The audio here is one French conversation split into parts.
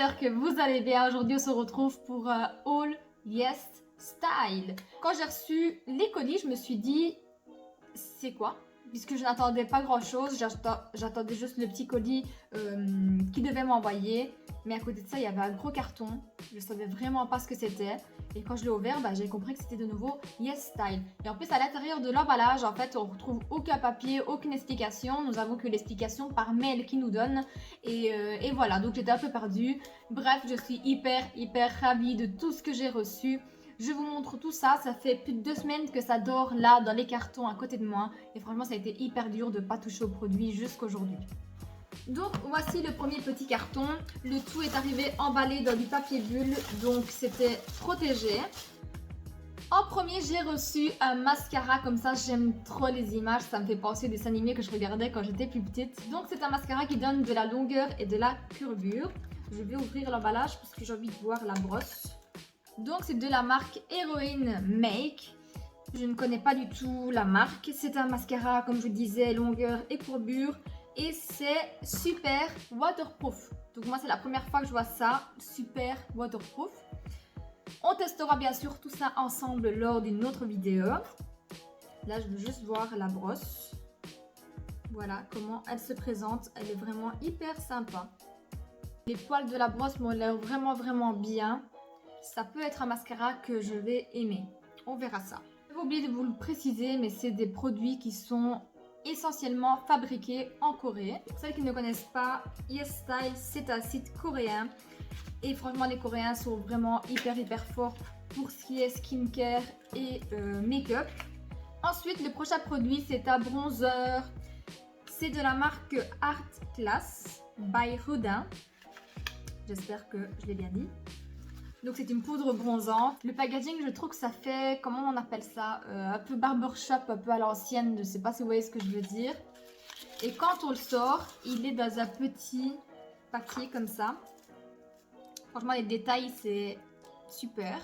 j'espère que vous allez bien. Aujourd'hui, on se retrouve pour un All Yes Style. Quand j'ai reçu les colis, je me suis dit, c'est quoi? Puisque je n'attendais pas grand chose, j'attendais juste le petit colis qu'ils devaient m'envoyer. Mais à côté de ça, il y avait un gros carton. Je ne savais vraiment pas ce que c'était. Et quand je l'ai ouvert, j'ai compris que c'était de nouveau Yes Style. Et en plus, à l'intérieur de l'emballage, en fait, on retrouve aucun papier, aucune explication. Nous avons que l'explication par mail qu'ils nous donnent. Et voilà, donc j'étais un peu perdue. Bref, je suis hyper ravie de tout ce que j'ai reçu. Je vous montre tout ça, ça fait plus de 2 semaines que ça dort là dans les cartons à côté de moi. Et franchement, ça a été hyper dur de ne pas toucher au produit jusqu'aujourd'hui. Donc voici le premier petit carton. Le tout est arrivé emballé dans du papier bulle, donc c'était protégé. En premier, j'ai reçu un mascara comme ça. J'aime trop les images, ça me fait penser aux dessins animés que je regardais quand j'étais plus petite. Donc c'est un mascara qui donne de la longueur et de la courbure. Je vais ouvrir l'emballage parce que j'ai envie de voir la brosse. Donc c'est de la marque Heroine Make. Je ne connais pas du tout la marque. C'est un mascara, comme je vous disais, longueur et courbure. Et c'est super waterproof. Donc moi c'est la première fois que je vois ça, super waterproof. On testera bien sûr tout ça ensemble lors d'une autre vidéo. Là je veux juste voir la brosse. Voilà comment elle se présente. Elle est vraiment hyper sympa. Les poils de la brosse m'ont l'air vraiment bien. Ça peut être un mascara que je vais aimer. On verra ça. J'ai oublié de vous le préciser, mais c'est des produits qui sont essentiellement fabriqués en Corée. Pour celles qui ne connaissent pas, Yes Style, c'est un site coréen. Et franchement, les Coréens sont vraiment hyper forts pour ce qui est skincare et make-up. Ensuite, le prochain produit, c'est un bronzer. C'est de la marque Art Class by Rodin. J'espère que je l'ai bien dit. Donc c'est une poudre bronzante. Le packaging, je trouve que ça fait, comment on appelle ça, un peu barbershop, un peu à l'ancienne. Je ne sais pas si vous voyez ce que je veux dire. Et quand on le sort, il est dans un petit papier comme ça. Franchement, les détails, c'est super.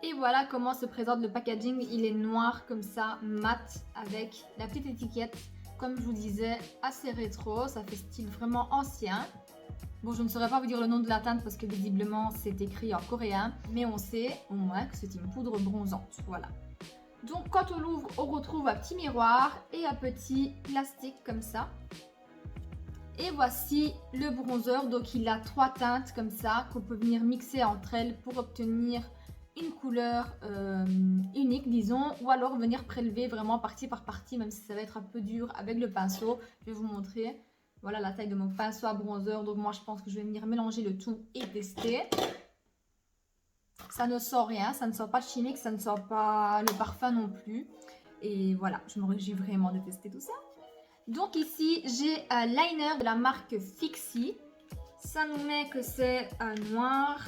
Et voilà comment se présente le packaging. Il est noir comme ça, mat, avec la petite étiquette. Comme je vous disais, assez rétro. Ça fait style vraiment ancien. Bon, je ne saurais pas vous dire le nom de la teinte parce que visiblement c'est écrit en coréen, mais on sait au moins que c'est une poudre bronzante, voilà. Donc quand on l'ouvre, on retrouve un petit miroir et un petit plastique comme ça. Et voici le bronzer, donc il a 3 teintes comme ça qu'on peut venir mixer entre elles pour obtenir une couleur unique, disons, ou alors venir prélever vraiment partie par partie, même si ça va être un peu dur avec le pinceau. Je vais vous montrer. Voilà la taille de mon pinceau à bronzer. Donc moi je pense que je vais venir mélanger le tout et tester. Ça ne sent rien, ça ne sent pas de chimique, ça ne sent pas le parfum non plus. Et voilà, je me réjouis vraiment de tester tout ça. Donc ici j'ai un liner de la marque Fixie. Ça nous met que c'est un noir.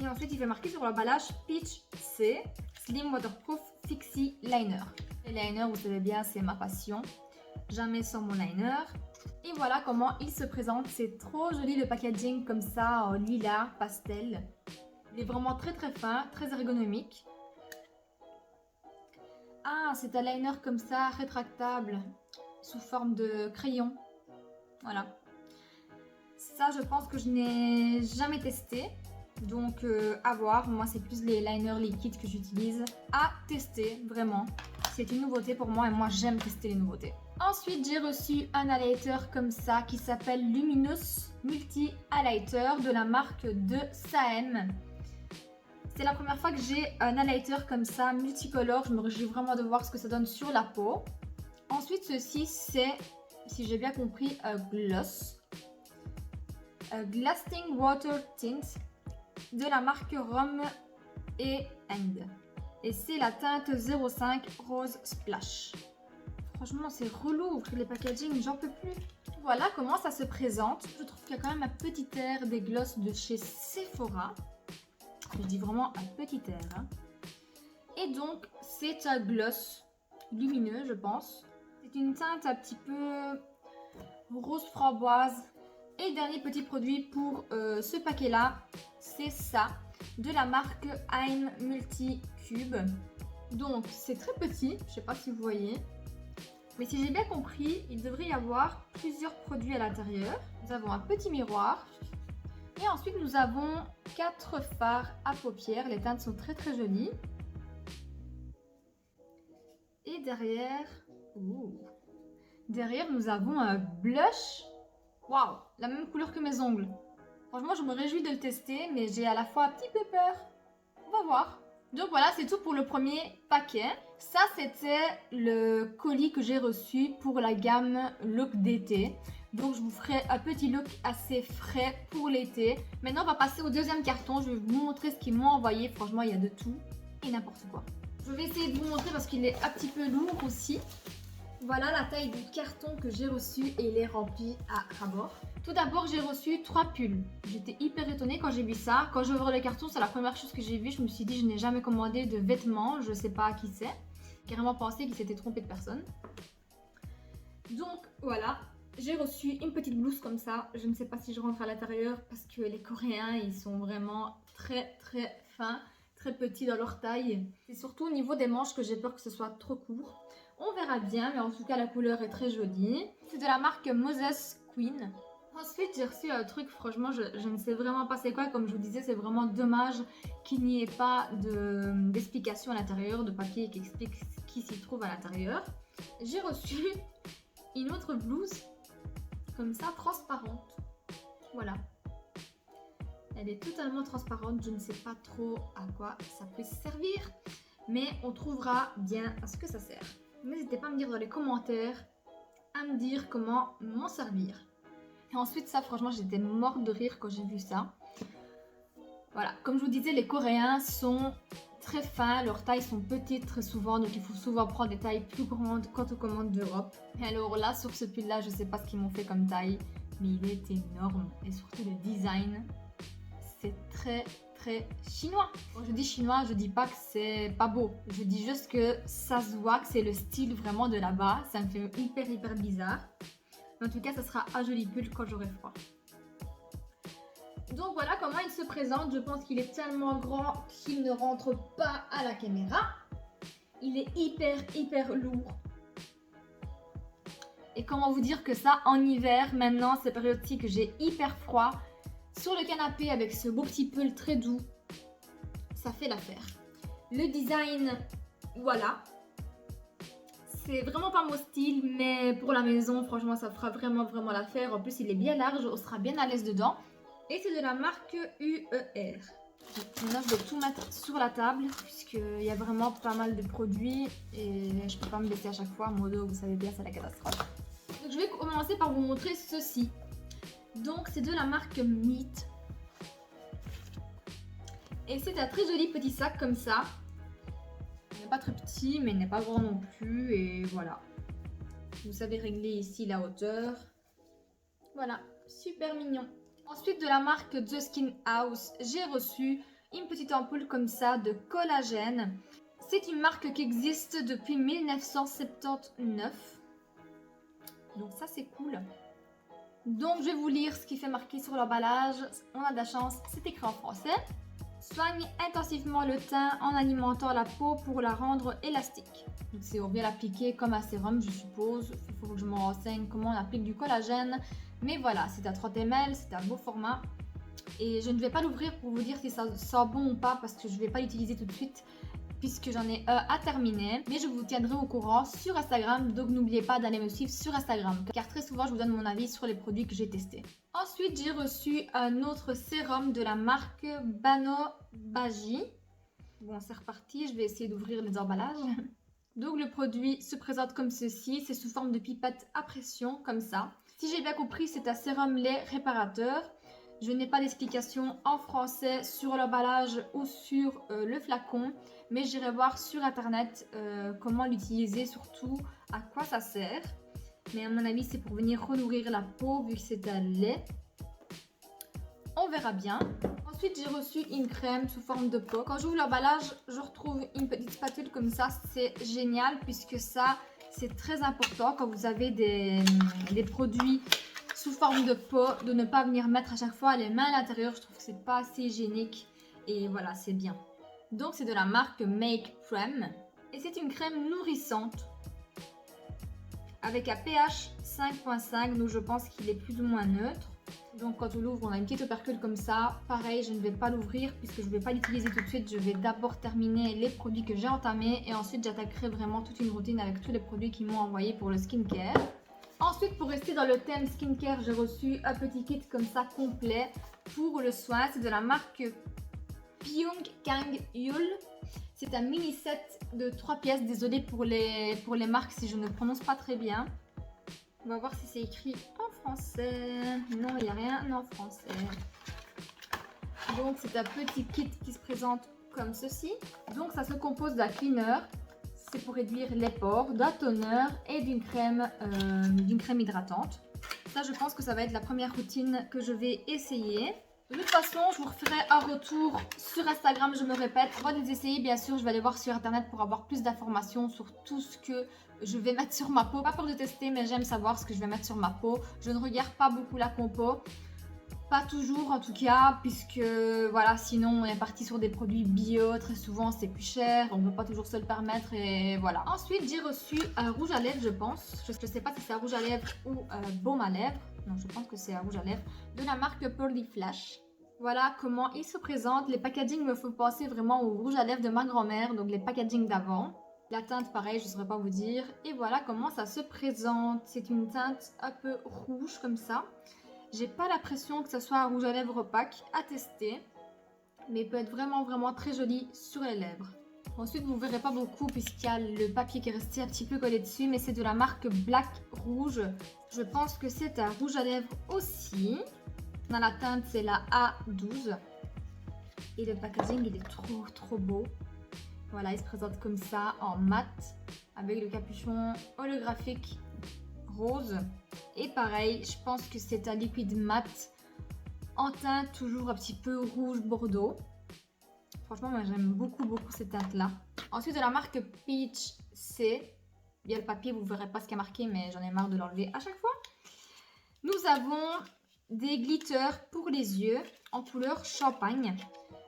Et ensuite il fait marquer sur l'emballage Peach C Slim Waterproof Fixie Liner. Les liners, vous savez bien, c'est ma passion. Jamais sans mon liner. Et voilà comment il se présente. C'est trop joli le packaging comme ça en lilas pastel. Il est vraiment très fin, très ergonomique. Ah, c'est un liner comme ça rétractable sous forme de crayon. Voilà. Ça, je pense que je n'ai jamais testé. Donc à voir. Moi, c'est plus les liners liquides que j'utilise. À tester, vraiment. C'est une nouveauté pour moi et moi, j'aime tester les nouveautés. Ensuite, j'ai reçu un highlighter comme ça qui s'appelle Luminous Multi Highlighter de la marque de Saem. C'est la première fois que j'ai un highlighter comme ça, multicolore. Je me réjouis vraiment de voir ce que ça donne sur la peau. Ensuite, ceci, c'est, si j'ai bien compris, un gloss. Un Lasting Water Tint de la marque Rom & Et c'est la teinte 05 Rose Splash. Franchement, c'est relou, les packaging, j'en peux plus. Voilà comment ça se présente. Je trouve qu'il y a quand même un petit air des gloss de chez Sephora. Je dis vraiment un petit air. Hein. Et donc, c'est un gloss lumineux, je pense. C'est une teinte un petit peu rose framboise. Et dernier petit produit pour ce paquet-là, c'est ça, de la marque Ein Multi Cube. Donc, c'est très petit, je ne sais pas si vous voyez. Mais si j'ai bien compris, il devrait y avoir plusieurs produits à l'intérieur. Nous avons un petit miroir. Et ensuite, nous avons 4 fards à paupières. Les teintes sont très très jolies. Et derrière, derrière, nous avons un blush. Waouh, la même couleur que mes ongles. Franchement, je me réjouis de le tester, mais j'ai à la fois un petit peu peur. On va voir. Donc voilà, c'est tout pour le premier paquet. Ça, c'était le colis que j'ai reçu pour la gamme look d'été. Donc je vous ferai un petit look assez frais pour l'été. Maintenant, on va passer au deuxième carton. Je vais vous montrer ce qu'ils m'ont envoyé. Franchement, il y a de tout et n'importe quoi. Je vais essayer de vous montrer parce qu'il est un petit peu lourd aussi. Voilà la taille du carton que j'ai reçu et il est rempli à ras-bord. Tout d'abord, j'ai reçu 3 pulls. J'étais hyper étonnée quand j'ai vu ça. Quand j'ai ouvert le carton, c'est la première chose que j'ai vue. Je me suis dit, je n'ai jamais commandé de vêtements. Je ne sais pas à qui c'est. J'ai carrément pensé qu'il s'était trompé de personne. Donc voilà, j'ai reçu une petite blouse comme ça. Je ne sais pas si je rentre à l'intérieur parce que les Coréens, ils sont vraiment très très fins, très petits dans leur taille. C'est surtout au niveau des manches que j'ai peur que ce soit trop court. On verra bien, mais en tout cas, la couleur est très jolie. C'est de la marque Moses Queen. Ensuite, j'ai reçu un truc, franchement, je ne sais vraiment pas c'est quoi. Comme je vous disais, c'est vraiment dommage qu'il n'y ait pas d'explication à l'intérieur, de papier qui explique ce qui s'y trouve à l'intérieur. J'ai reçu une autre blouse, comme ça, transparente. Voilà. Elle est totalement transparente, je ne sais pas trop à quoi ça peut servir, mais on trouvera bien à ce que ça sert. N'hésitez pas à me dire dans les commentaires, à me dire comment m'en servir. Et ensuite, ça, franchement, j'étais morte de rire quand j'ai vu ça. Voilà, comme je vous disais, les Coréens sont très fins, leurs tailles sont petites très souvent, donc il faut souvent prendre des tailles plus grandes quand on commande d'Europe. Et alors là, sur ce pull-là, je sais pas ce qu'ils m'ont fait comme taille, mais il est énorme. Et surtout le design, c'est très très chinois. Quand je dis chinois, je dis pas que c'est pas beau. Je dis juste que ça se voit que c'est le style vraiment de là-bas. Ça me fait hyper bizarre. Mais en tout cas, ça sera un joli pull quand j'aurai froid. Donc voilà comment il se présente. Je pense qu'il est tellement grand qu'il ne rentre pas à la caméra. Il est hyper lourd. Et comment vous dire que ça, en hiver, maintenant, cette période-ci que j'ai hyper froid, sur le canapé avec ce beau petit pull très doux, ça fait l'affaire. Le design, voilà. C'est vraiment pas mon style, mais pour la maison, franchement, ça fera vraiment l'affaire. En plus, il est bien large, on sera bien à l'aise dedans. Et c'est de la marque UER. Maintenant, je vais tout mettre sur la table, puisqu'il y a vraiment pas mal de produits. Et je peux pas me baisser à chaque fois. Mon dos, vous savez bien, c'est la catastrophe. Donc, je vais commencer par vous montrer ceci. Donc, c'est de la marque Meet. Et c'est un très joli petit sac comme ça. Il n'est pas très petit, mais il n'est pas grand non plus. Et voilà. Vous savez régler ici la hauteur. Voilà, super mignon. Ensuite, de la marque The Skin House, j'ai reçu une petite ampoule comme ça de collagène. C'est une marque qui existe depuis 1979. Donc ça, c'est cool. Donc, je vais vous lire ce qui fait marquer sur l'emballage. On a de la chance, c'est écrit en français. Soigne intensivement le teint en alimentant la peau pour la rendre élastique. Donc, c'est pour bien l'appliquer comme un sérum, je suppose. Il faut que je me renseigne comment on applique du collagène. Mais voilà, c'est à 30 ml, c'est un beau format. Et je ne vais pas l'ouvrir pour vous dire si ça sent bon ou pas parce que je ne vais pas l'utiliser tout de suite puisque j'en ai un à terminer. Mais je vous tiendrai au courant sur Instagram, donc n'oubliez pas d'aller me suivre sur Instagram car très souvent je vous donne mon avis sur les produits que j'ai testés. Ensuite, j'ai reçu un autre sérum de la marque Bano Baji. Bon, c'est reparti, je vais essayer d'ouvrir les emballages. Donc le produit se présente comme ceci, c'est sous forme de pipette à pression, comme ça. Si j'ai bien compris, c'est un sérum lait réparateur. Je n'ai pas d'explication en français sur l'emballage ou sur le flacon, mais j'irai voir sur internet comment l'utiliser, surtout à quoi ça sert. Mais à mon avis, c'est pour venir renourrir la peau vu que c'est un lait. On verra bien. Ensuite, j'ai reçu une crème sous forme de pot. Quand j'ouvre l'emballage, je retrouve une petite spatule comme ça. C'est génial puisque ça, c'est très important quand vous avez des produits sous forme de pot, de ne pas venir mettre à chaque fois les mains à l'intérieur. Je trouve que c'est pas assez hygiénique et voilà, c'est bien. Donc, c'est de la marque Make Prem et c'est une crème nourrissante avec un pH 5.5, donc je pense qu'il est plus ou moins neutre. Donc quand on l'ouvre, on a une petite opercule comme ça. Pareil, je ne vais pas l'ouvrir puisque je ne vais pas l'utiliser tout de suite. Je vais d'abord terminer les produits que j'ai entamés et ensuite j'attaquerai vraiment toute une routine avec tous les produits qu'ils m'ont envoyés pour le skincare. Ensuite, pour rester dans le thème skincare, j'ai reçu un petit kit comme ça complet pour le soin. C'est de la marque Pyong Kang Yul. C'est un mini set de 3 pièces. Désolée pour les marques si je ne prononce pas très bien. On va voir si c'est écrit en français. Non, il n'y a rien en français. Donc, c'est un petit kit qui se présente comme ceci. Donc, ça se compose d'un cleaner. C'est pour réduire les pores, d'un toner et d'une crème hydratante. Ça, je pense que ça va être la première routine que je vais essayer. De toute façon, je vous referai un retour sur Instagram, je me répète. Avant de les essayer, bien sûr, je vais aller voir sur internet pour avoir plus d'informations sur tout ce que je vais mettre sur ma peau. Pas peur de tester, mais j'aime savoir ce que je vais mettre sur ma peau. Je ne regarde pas beaucoup la compo. Pas toujours en tout cas, puisque voilà, sinon on est parti sur des produits bio, très souvent c'est plus cher, on ne peut pas toujours se le permettre et voilà. Ensuite j'ai reçu un rouge à lèvres je pense, je ne sais pas si c'est un rouge à lèvres ou un baume à lèvres, non je pense que c'est un rouge à lèvres, de la marque Pearly Flash. Voilà comment il se présente, les packaging me font penser vraiment au rouge à lèvres de ma grand-mère, donc les packaging d'avant. La teinte pareil, je ne saurais pas vous dire, et voilà comment ça se présente, c'est une teinte un peu rouge comme ça. J'ai pas l'impression que ce soit un rouge à lèvres opaque à tester, mais il peut être vraiment très joli sur les lèvres. Ensuite, vous ne verrez pas beaucoup puisqu'il y a le papier qui est resté un petit peu collé dessus, mais c'est de la marque Black Rouge. Je pense que c'est un rouge à lèvres aussi. Dans la teinte, c'est la A12. Et le packaging, il est trop beau. Voilà, il se présente comme ça en mat, avec le capuchon holographique rose. Et pareil, je pense que c'est un liquide mat en teinte toujours un petit peu rouge bordeaux. Franchement, moi j'aime beaucoup cette teinte là. Ensuite de la marque Peach C. Bien le papier, vous ne verrez pas ce qu'il y a marqué, mais j'en ai marre de l'enlever à chaque fois. Nous avons des glitters pour les yeux en couleur champagne.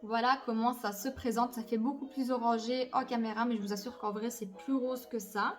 Voilà comment ça se présente. Ça fait beaucoup plus orangé en caméra, mais je vous assure qu'en vrai c'est plus rose que ça.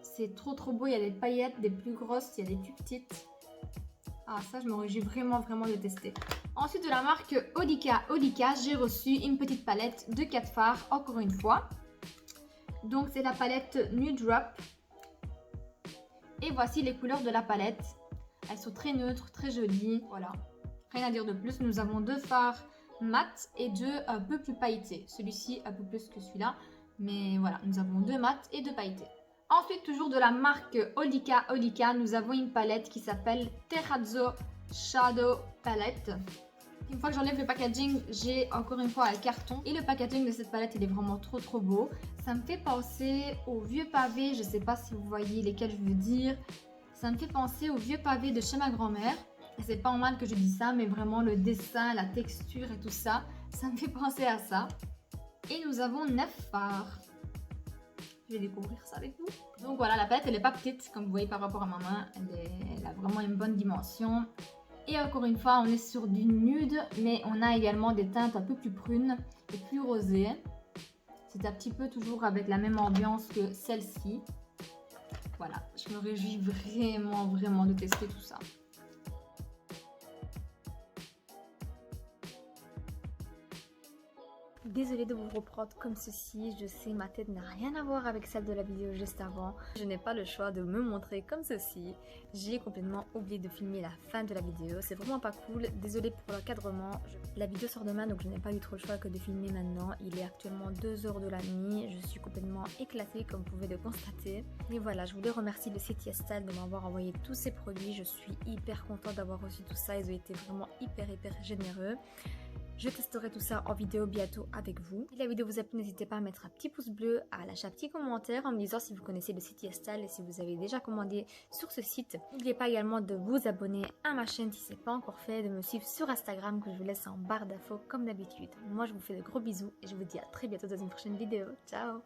C'est trop beau, il y a des paillettes, des plus grosses, il y a des plus petites. Ah ça je me réjouis vraiment de tester. Ensuite de la marque Olika, j'ai reçu une petite palette de 4 fards encore une fois. Donc c'est la palette Nude Drop. Et voici les couleurs de la palette. Elles sont très neutres, très jolies, voilà. Rien à dire de plus, nous avons 2 fards mat et 2 un peu plus pailletés. Celui-ci un peu plus que celui-là, mais voilà, nous avons 2 mat et 2 pailletés. Ensuite, toujours de la marque Olika, nous avons une palette qui s'appelle Terrazzo Shadow Palette. Une fois que j'enlève le packaging, j'ai encore une fois un carton. Et le packaging de cette palette, il est vraiment trop beau. Ça me fait penser aux vieux pavés, je ne sais pas si vous voyez lesquels je veux dire. Ça me fait penser aux vieux pavés de chez ma grand-mère. Et c'est pas en mal que je dis ça, mais vraiment le dessin, la texture et tout ça, ça me fait penser à ça. Et nous avons 9 fards. Je vais découvrir ça avec vous. Donc voilà, la palette elle n'est pas petite comme vous voyez par rapport à ma main. Elle a vraiment une bonne dimension. Et encore une fois, on est sur du nude, mais on a également des teintes un peu plus prunes et plus rosées. C'est un petit peu toujours avec la même ambiance que celle-ci. Voilà, je me réjouis vraiment de tester tout ça. Désolée de vous reprendre comme ceci, je sais ma tête n'a rien à voir avec celle de la vidéo juste avant. Je n'ai pas le choix de me montrer comme ceci. J'ai complètement oublié de filmer la fin de la vidéo, c'est vraiment pas cool. Désolée pour l'encadrement, la vidéo sort demain donc je n'ai pas eu trop le choix que de filmer maintenant. Il est actuellement 2 h de la nuit, je suis complètement éclatée comme vous pouvez le constater. Et voilà, je voulais remercier le site YesStyle de m'avoir envoyé tous ces produits. Je suis hyper contente d'avoir reçu tout ça, ils ont été vraiment hyper généreux. Je testerai tout ça en vidéo bientôt avec vous. Si la vidéo vous a plu, n'hésitez pas à mettre un petit pouce bleu, à lâcher un petit commentaire en me disant si vous connaissez le site YesStyle et si vous avez déjà commandé sur ce site. N'oubliez pas également de vous abonner à ma chaîne si ce n'est pas encore fait, de me suivre sur Instagram que je vous laisse en barre d'infos comme d'habitude. Moi je vous fais de gros bisous et je vous dis à très bientôt dans une prochaine vidéo. Ciao!